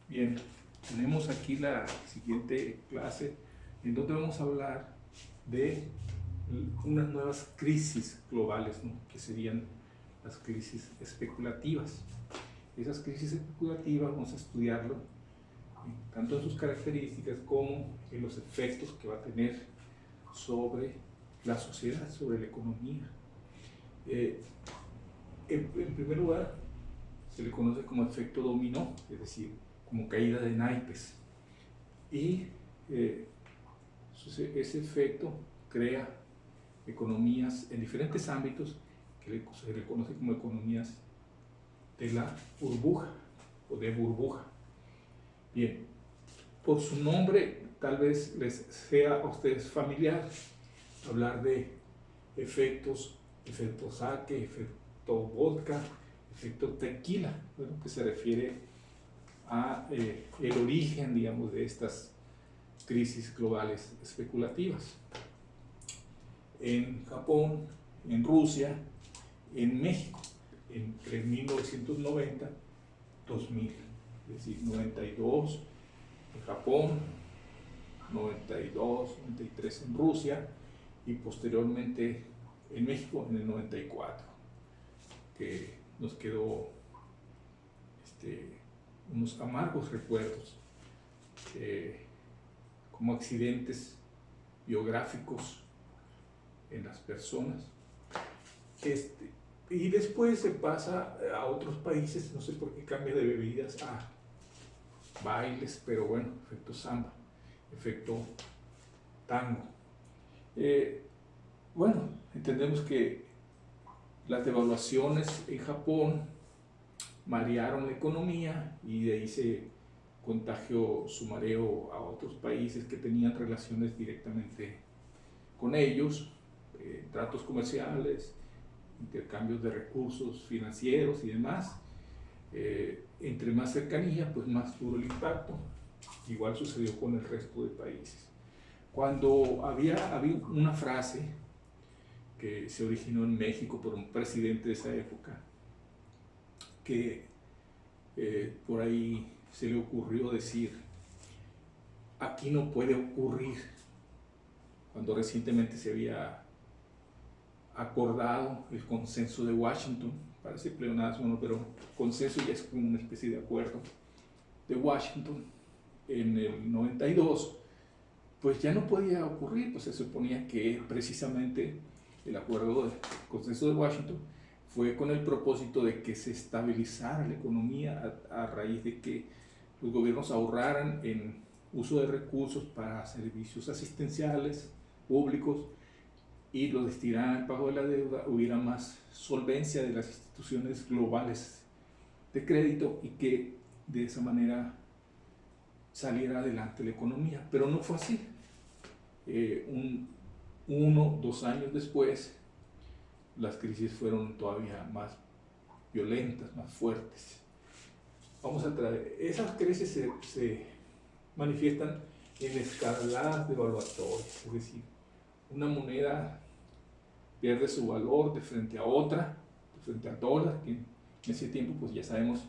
Bien, tenemos aquí la siguiente clase en donde vamos a hablar de unas nuevas crisis globales, ¿no? Que serían las crisis especulativas. Esas crisis especulativas vamos a estudiarlo tanto en sus características como en los efectos que va a tener sobre la sociedad, sobre la economía. En primer lugar, se le conoce como efecto dominó, es decir, como caída de naipes. Y ese efecto crea economías en diferentes ámbitos que se le conoce como economías de la burbuja o de burbuja. Bien, por su nombre tal vez les sea a ustedes familiar hablar de efecto sake, efecto vodka, efecto tequila, bueno, que se refiere a el origen, digamos, de estas crisis globales especulativas. En Japón, en Rusia, en México, entre 1990 y 2000, es decir, 92 en Japón, 92, 93 en Rusia y posteriormente en México en el 94, que nos quedó unos amargos recuerdos como accidentes biográficos en las personas. Y después se pasa a otros países, no sé por qué cambia de bebidas a bailes, pero bueno, efecto samba, efecto tango. Bueno, entendemos que las devaluaciones en Japón marearon la economía y de ahí se contagió su mareo a otros países que tenían relaciones directamente con ellos, tratos comerciales, intercambios de recursos financieros y demás. Entre más cercanía, pues más duro el impacto. Igual sucedió con el resto de países. Cuando había una frase que se originó en México por un presidente de esa época, que por ahí se le ocurrió decir: aquí no puede ocurrir, cuando recientemente se había acordado el consenso de Washington, parece pleonasmo, ¿no? Pero consenso ya es como una especie de acuerdo de Washington en el 92, pues ya no podía ocurrir, pues se suponía que precisamente el acuerdo del consenso de Washington fue con el propósito de que se estabilizara la economía a raíz de que los gobiernos ahorraran en uso de recursos para servicios asistenciales públicos y lo destinaran al pago de la deuda, hubiera más solvencia de las instituciones globales de crédito y que de esa manera saliera adelante la economía. Pero no fue así. 2 años después, las crisis fueron todavía más violentas, más fuertes. Vamos a traer, esas crisis se manifiestan en escaladas devaluatorias, es decir, una moneda pierde su valor de frente a otra, de frente al dólar, que en ese tiempo, pues ya sabemos,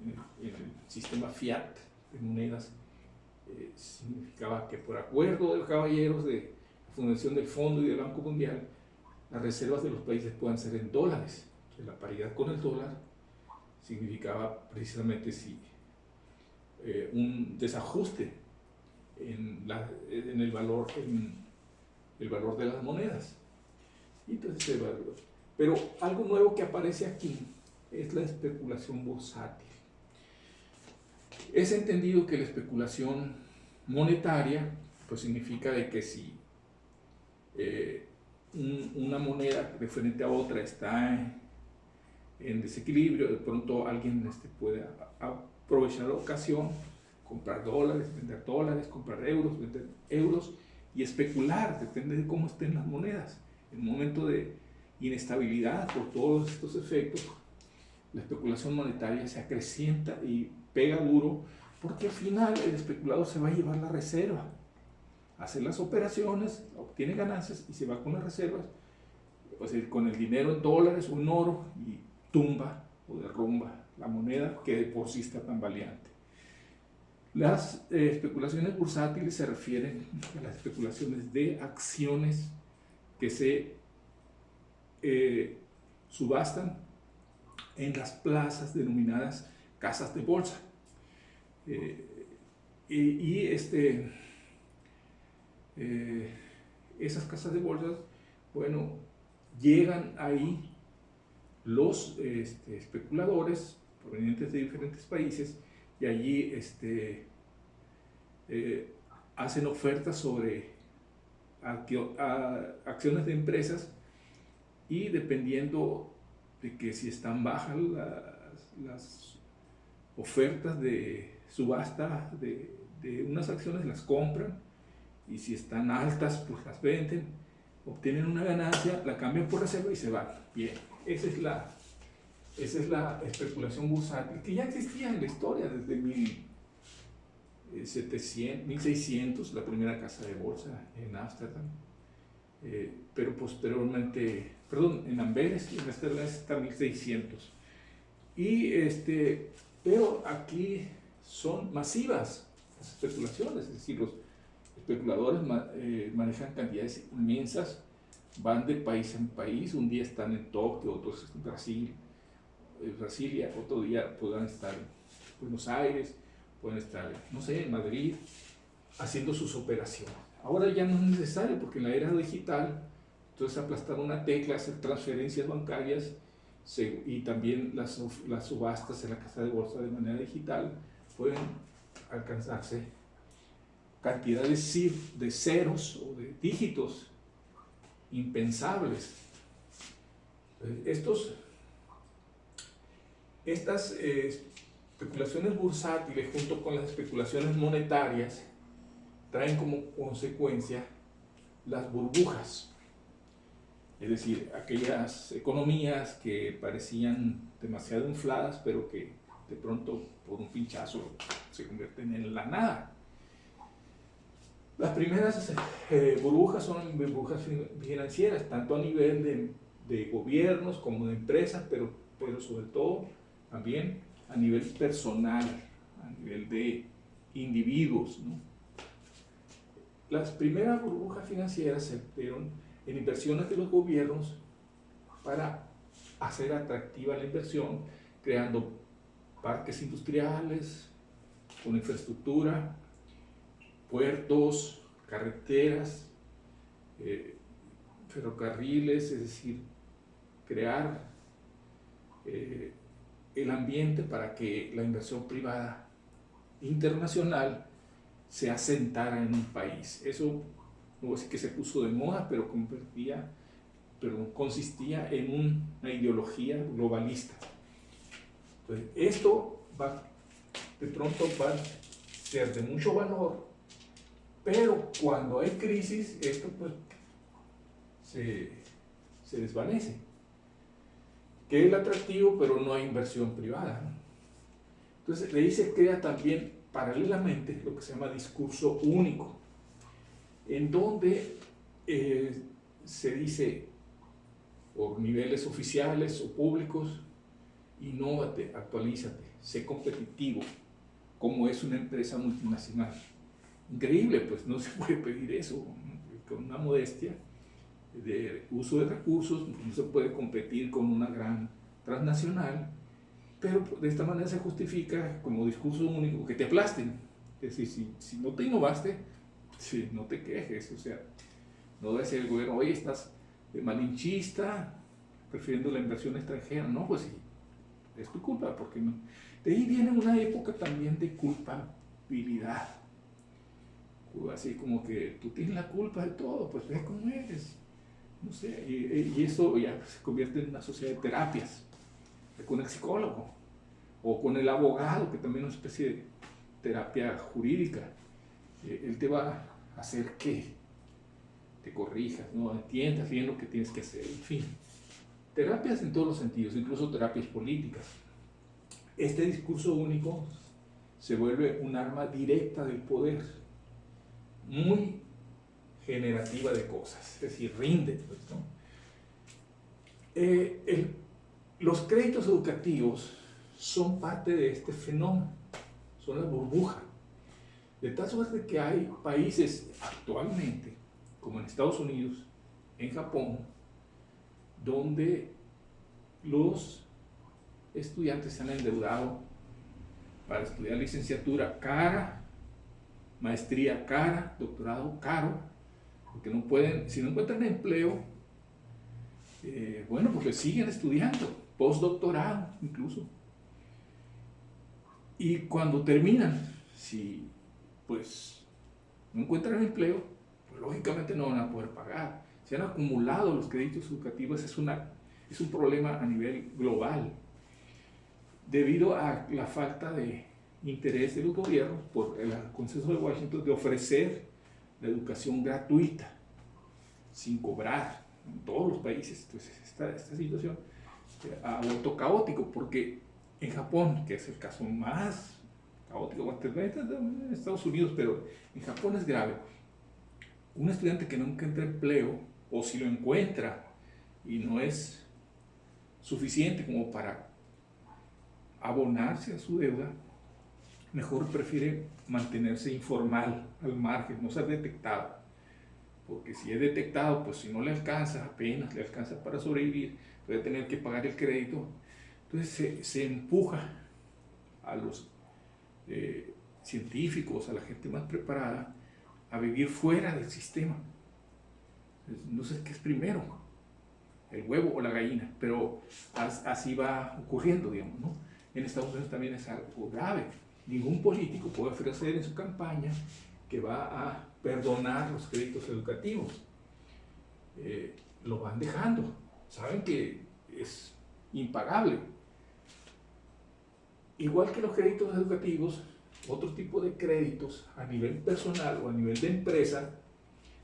en el sistema fiat de monedas, significaba que por acuerdo de los caballeros de la Fundación del Fondo y del Banco Mundial, las reservas de los países puedan ser en dólares. Entonces, la paridad con el dólar significaba precisamente un desajuste en el valor de las monedas. Y entonces se evaluó. Pero algo nuevo que aparece aquí es la especulación bursátil. Es entendido que la especulación monetaria pues significa de que si una moneda de frente a otra está en desequilibrio, de pronto alguien puede aprovechar la ocasión, comprar dólares, vender dólares, comprar euros, vender euros y especular, depende de cómo estén las monedas. En un momento de inestabilidad por todos estos efectos, la especulación monetaria se acrecienta y pega duro, porque al final el especulador se va a llevar la reserva, hace las operaciones, obtiene ganancias y se va con las reservas, pues con el dinero en dólares o en oro, y tumba o derrumba la moneda que de por sí está tambaleante. Las especulaciones bursátiles se refieren a las especulaciones de acciones que se subastan en las plazas denominadas casas de bolsa. Esas casas de bolsa, bueno, llegan ahí los especuladores provenientes de diferentes países y allí hacen ofertas sobre acciones de empresas, y dependiendo de que si están bajas las ofertas de subasta de unas acciones, las compran, y si están altas pues las venden, obtienen una ganancia, la cambian por reserva y se van. Bien, esa es la especulación bursátil, que ya existía en la historia desde 1600, la primera casa de bolsa en Ámsterdam, pero posteriormente, perdón, en Amberes, en Ámsterdam hasta 1600. Pero aquí son masivas las especulaciones, es decir, los especuladores manejan cantidades inmensas, van de país en país, un día están en Tokio, otros en Brasilia, otro día podrán estar en Buenos Aires, pueden estar, no sé, en Madrid, haciendo sus operaciones. Ahora ya no es necesario, porque en la era digital, entonces aplastar una tecla, hacer transferencias bancarias, y también las subastas en la casa de bolsa de manera digital, pueden alcanzarse cantidades de ceros o de dígitos impensables. Estas especulaciones bursátiles, junto con las especulaciones monetarias, traen como consecuencia las burbujas. Es decir, aquellas economías que parecían demasiado infladas, pero que de pronto por un pinchazo se convierten en la nada. Las primeras burbujas son burbujas financieras, tanto a nivel de gobiernos como de empresas, pero sobre todo también a nivel personal, a nivel de individuos, ¿no? Las primeras burbujas financieras se dieron en inversiones de los gobiernos para hacer atractiva la inversión, creando parques industriales con infraestructura, puertos, carreteras, ferrocarriles, es decir, crear el ambiente para que la inversión privada internacional se asentara en un país. Eso no voy a decir que se puso de moda, pero consistía en una ideología globalista. Entonces, esto de pronto va a ser de mucho valor, pero cuando hay crisis, esto pues se desvanece. Que es el atractivo, pero no hay inversión privada, ¿no? Entonces, de ahí se crea también paralelamente lo que se llama discurso único, en donde se dice por niveles oficiales o públicos: innovate, actualízate, sé competitivo, como es una empresa multinacional. Increíble, pues no se puede pedir eso, ¿no? Con una modestia de uso de recursos, no se puede competir con una gran transnacional, pero de esta manera se justifica como discurso único que te aplasten. Es decir, si no te innovaste, sí, no te quejes, o sea, no debe ser el gobierno: oye, estás de malinchista, prefiriendo la inversión extranjera. No, pues sí, es tu culpa, porque no. De ahí viene una época también de culpabilidad, así como que tú tienes la culpa de todo, pues ve cómo eres, no sé, y eso ya se convierte en una sociedad de terapias, con el psicólogo o con el abogado, que también es una especie de terapia jurídica. Él te va a hacer que te corrijas, ¿no? Entiendas bien lo que tienes que hacer, en fin. Terapias en todos los sentidos, incluso terapias políticas. Este discurso único se vuelve un arma directa del poder, muy generativa de cosas, es decir, rinde, pues, ¿no? Los créditos educativos son parte de este fenómeno, son la burbuja. De tal suerte que hay países actualmente, como en Estados Unidos, en Japón, donde los estudiantes se han endeudado para estudiar licenciatura cara, maestría cara, doctorado caro, porque no pueden, si no encuentran empleo, bueno, porque siguen estudiando, postdoctorado incluso. Y cuando terminan, si pues no encuentran empleo, pues lógicamente no van a poder pagar. Se han acumulado los créditos educativos, es un problema a nivel global, debido a la falta de interés de los gobiernos por el Consenso de Washington de ofrecer la educación gratuita, sin cobrar, en todos los países. Entonces esta situación ha vuelto caótico, porque en Japón, que es el caso más caótico, en Estados Unidos, pero en Japón es grave. Un estudiante que no encuentra empleo, o si lo encuentra y no es suficiente como para abonarse a su deuda, mejor prefiere mantenerse informal, al margen, no ser detectado. Porque si es detectado, pues si no le alcanza, apenas le alcanza para sobrevivir, puede tener que pagar el crédito. Entonces se empuja a los científicos, a la gente más preparada, a vivir fuera del sistema. No sé qué es primero, el huevo o la gallina, pero así va ocurriendo, digamos, ¿no? En Estados Unidos también es algo grave. Ningún político puede ofrecer en su campaña que va a perdonar los créditos educativos. Lo van dejando, saben que es impagable. Igual que los créditos educativos, otro tipo de créditos a nivel personal o a nivel de empresa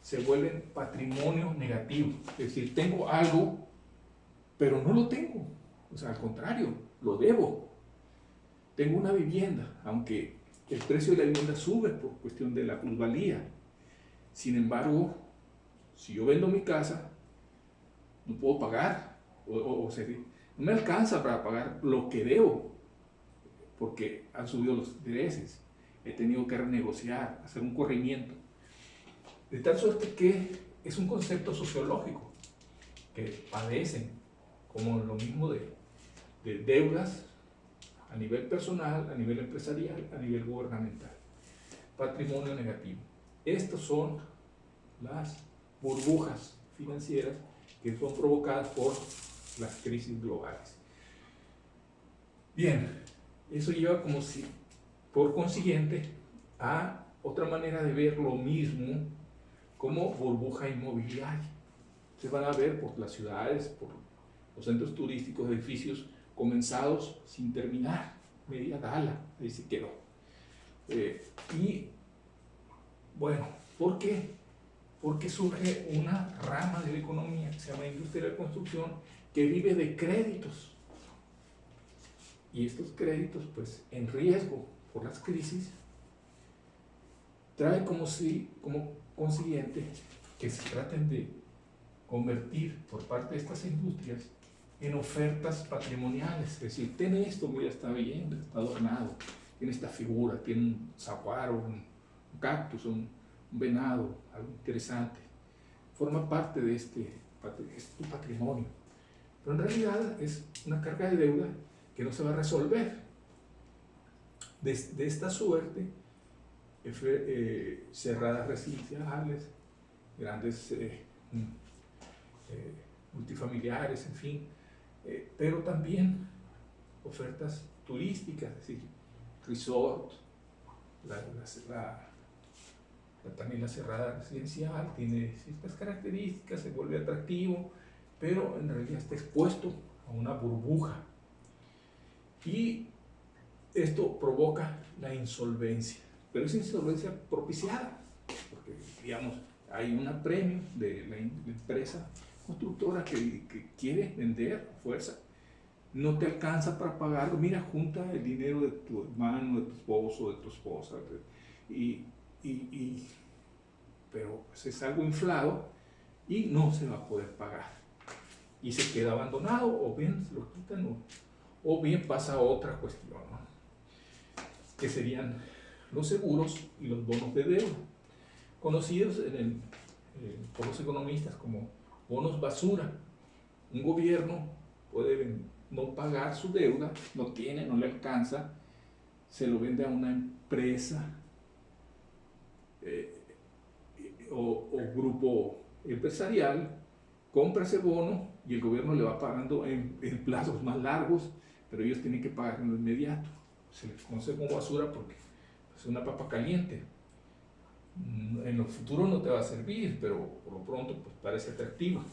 se vuelven patrimonio negativo. Es decir, tengo algo, pero no lo tengo. O sea, al contrario, lo debo. Tengo una vivienda, aunque el precio de la vivienda sube por cuestión de la plusvalía. Sin embargo, si yo vendo mi casa, no puedo pagar, o sea, no me alcanza para pagar lo que debo, porque han subido los intereses. He tenido que renegociar, hacer un corrimiento. De tal suerte que es un concepto sociológico que padecen, como lo mismo de deudas a nivel personal, a nivel empresarial, a nivel gubernamental. Patrimonio negativo. Estas son las burbujas financieras que son provocadas por las crisis globales. Bien, eso lleva como si, por consiguiente, a otra manera de ver lo mismo como burbuja inmobiliaria. Se van a ver por las ciudades, por los centros turísticos, edificios comenzados sin terminar, media gala, ahí se quedó. Y bueno, ¿por qué? Porque surge una rama de la economía que se llama industria de la construcción, que vive de créditos. Y estos créditos, pues, en riesgo por las crisis, trae como consiguiente que se traten de convertir por parte de estas industrias en ofertas patrimoniales. Es decir, tiene esto, mira, está bien, está adornado, tiene esta figura, tiene un saguaro, un cactus, un venado, algo interesante. Forma parte de es tu patrimonio. Pero en realidad es una carga de deuda que no se va a resolver. De esta suerte, cerradas residenciales, grandes multifamiliares, en fin, pero también ofertas turísticas, es decir, resort, también la cerrada residencial tiene ciertas características, se vuelve atractivo, pero en realidad está expuesto a una burbuja. Y esto provoca la insolvencia, pero es insolvencia propiciada, porque digamos, hay un apremio de la empresa constructora que quiere vender a fuerza, no te alcanza para pagarlo, mira, junta el dinero de tu hermano, de tu esposo, de tu esposa, pero pues es algo inflado y no se va a poder pagar. Y se queda abandonado, o bien se lo quitan, o bien pasa a otra cuestión, ¿no? Que serían los seguros y los bonos de deuda, conocidos por los economistas como bonos basura. Un gobierno puede no pagar su deuda, no le alcanza, se lo vende a una empresa o grupo empresarial, compra ese bono y el gobierno le va pagando en plazos más largos, pero ellos tienen que pagar en lo inmediato. Se les conoce como basura porque es una papa caliente. En el futuro no te va a servir, pero por lo pronto pues parece atractivo.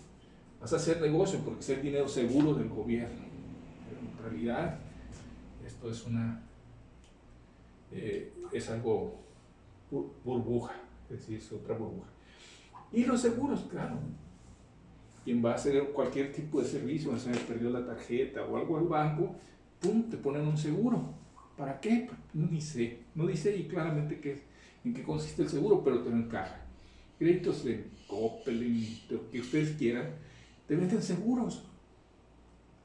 Vas a hacer negocio porque es el dinero seguro del gobierno. Pero en realidad esto es algo burbuja, es decir, es otra burbuja. Y los seguros, claro. Quien va a hacer cualquier tipo de servicio, se perdió la tarjeta o algo al banco, ¡pum!, te ponen un seguro. ¿Para qué? No dice ahí claramente en qué consiste el seguro, pero te lo encaja. Créditos de Coppel, de lo que ustedes quieran, te venden seguros.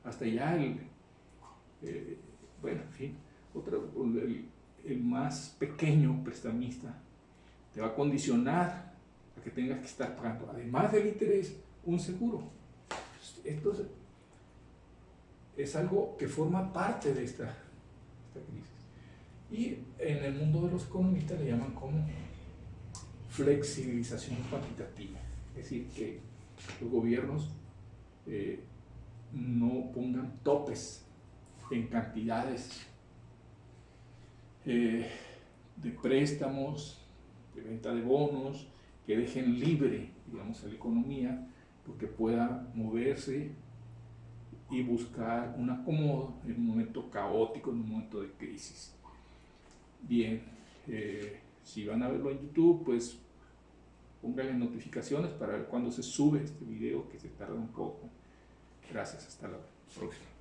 Hasta ya bueno, en fin, el más pequeño prestamista te va a condicionar a que tengas que estar pagando, además del interés, un seguro. Esto es algo que forma parte de esta crisis. Y en el mundo de los economistas le llaman como flexibilización cuantitativa. Es decir, que los gobiernos no pongan topes en cantidades de préstamos, de venta de bonos, que dejen libre, digamos, a la economía, porque pueda moverse y buscar un acomodo en un momento caótico, en un momento de crisis. Bien, si van a verlo en YouTube, pues pónganle notificaciones para ver cuándo se sube este video, que se tarda un poco. Gracias, hasta la próxima.